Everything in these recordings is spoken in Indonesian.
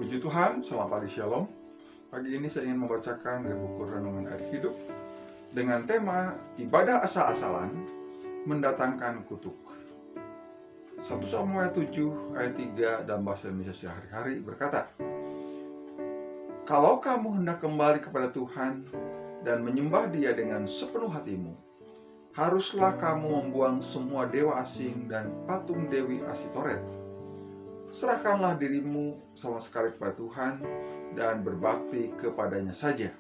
Puji Tuhan, selamat pagi Shalom. Pagi ini saya ingin membacakan dari buku Renungan Air Hidup dengan tema ibadah asal-asalan mendatangkan kutuk. 1 Samuel 7 ayat 3 dalam bahasa Indonesia sehari-hari berkata, "Kalau kamu hendak kembali kepada Tuhan dan menyembah Dia dengan sepenuh hatimu, haruslah kamu membuang semua dewa asing dan patung Dewi Asitoret. Serahkanlah dirimu sama sekali kepada Tuhan dan berbakti kepadanya saja."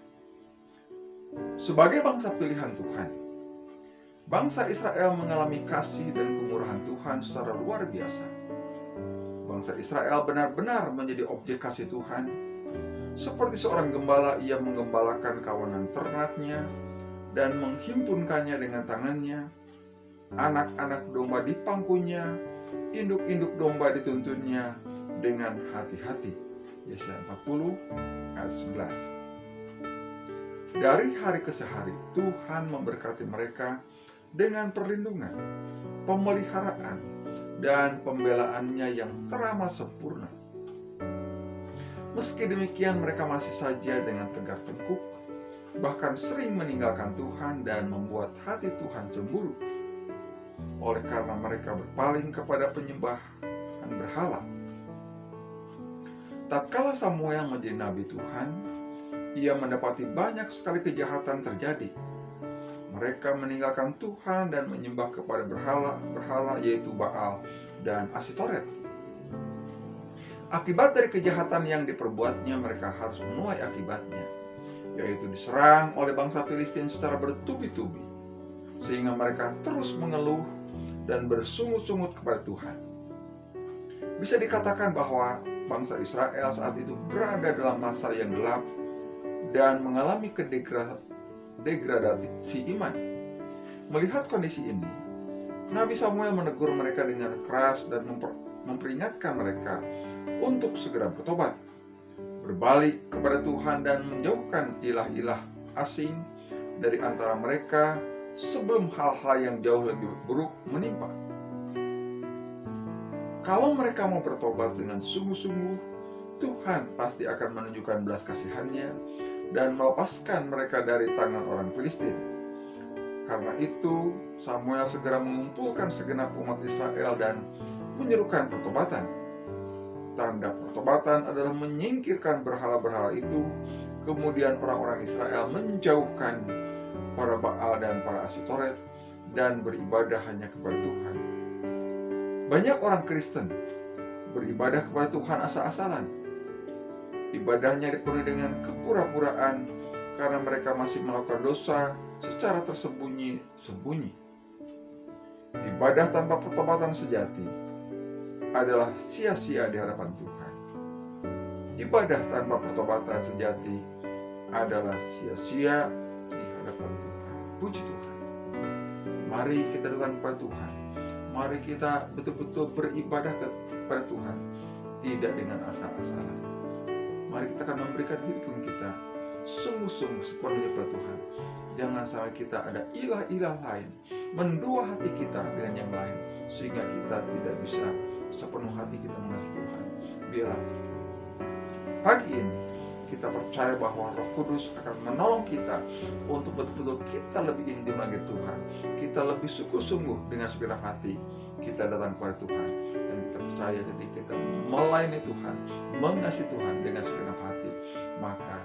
Sebagai bangsa pilihan Tuhan, bangsa Israel mengalami kasih dan kemurahan Tuhan secara luar biasa. Bangsa Israel benar-benar menjadi objek kasih Tuhan. Seperti seorang gembala, ia menggembalakan kawanan ternaknya dan menghimpunkannya dengan tangannya. Anak-anak domba dipangkunya, induk-induk domba dituntunnya dengan hati-hati. Yesaya 40 ayat 11. Dari hari ke hari, Tuhan memberkati mereka dengan perlindungan, pemeliharaan, dan pembelaannya yang teramat sempurna. Meski demikian, mereka masih saja dengan tegar tengkuk, bahkan sering meninggalkan Tuhan dan membuat hati Tuhan cemburu. Oleh karena mereka berpaling kepada penyembahan berhala. Tatkala Samuel menjadi nabi Tuhan, ia mendapati banyak sekali kejahatan terjadi. Mereka meninggalkan Tuhan dan menyembah kepada berhala yaitu Baal dan Asitoret. Akibat dari kejahatan yang diperbuatnya, mereka harus menuai akibatnya, yaitu diserang oleh bangsa Filistin secara bertubi-tubi, sehingga mereka terus mengeluh dan bersungut-sungut kepada Tuhan. Bisa dikatakan bahwa bangsa Israel saat itu berada dalam masa yang gelap dan mengalami degradasi iman. Melihat kondisi ini, Nabi Samuel menegur mereka dengan keras dan memperingatkan mereka untuk segera bertobat, berbalik kepada Tuhan dan menjauhkan ilah-ilah asing dari antara mereka sebelum hal-hal yang jauh lebih buruk menimpa. Kalau mereka mau bertobat dengan sungguh-sungguh, Tuhan pasti akan menunjukkan belas kasihan-Nya dan melepaskan mereka dari tangan orang Filistin. Karena itu, Samuel segera mengumpulkan segenap umat Israel dan menyerukan pertobatan. Tanda pertobatan adalah menyingkirkan berhala-berhala itu, kemudian orang-orang Israel menjauhkan para Baal dan para Asitoret dan beribadah hanya kepada Tuhan. Banyak orang Kristen beribadah kepada Tuhan asal-asalan. Ibadahnya dipenuhi dengan kepura-puraan karena mereka masih melakukan dosa secara tersembunyi-sembunyi. Ibadah tanpa pertobatan sejati adalah sia-sia di hadapan Tuhan. Ibadah tanpa pertobatan sejati adalah sia-sia di hadapan Tuhan. Puji Tuhan. Mari kita datang kepada Tuhan. Mari kita betul-betul beribadah kepada Tuhan, tidak dengan asal-asalan. Mari kita akan memberikan hidup kita sungguh-sungguh sepenuhnya kepada Tuhan. Jangan sampai kita ada ilah-ilah lain mendua hati kita dengan yang lain, sehingga kita tidak bisa sepenuh hati kita mengasihi Tuhan. Biarlah pagi ini kita percaya bahwa Roh Kudus akan menolong kita untuk betul-betul kita lebih intim lagi Tuhan. Kita lebih sungguh-sungguh dengan segenap hati kita datang kepada Tuhan. Dan kita percaya ketika kita melayani Tuhan, mengasihi Tuhan dengan segenap hati, maka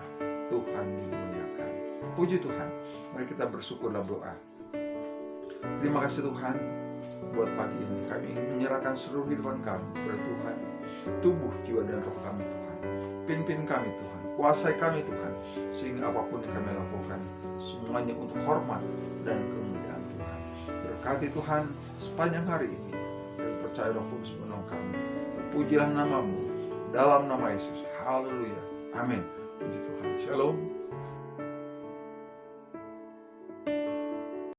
Tuhan dimuliakan. Puji Tuhan. Mari kita bersyukur dalam doa. Terima kasih Tuhan buat pagi ini. Kami ingin menyerahkan seluruh kehidupan kami kepada Tuhan. Tubuh, jiwa, dan roh kami Tuhan. Pimpin kami Tuhan. Kuasai kami Tuhan. Sehingga apapun yang kami lakukan, semuanya untuk hormat dan kemuliaan Tuhan. Berkati Tuhan sepanjang hari ini. Kami percaya Roh Kudus menolong kami. Terpujilah nama-Mu dalam nama Yesus. Haleluya. Amin. Puji Tuhan. Shalom.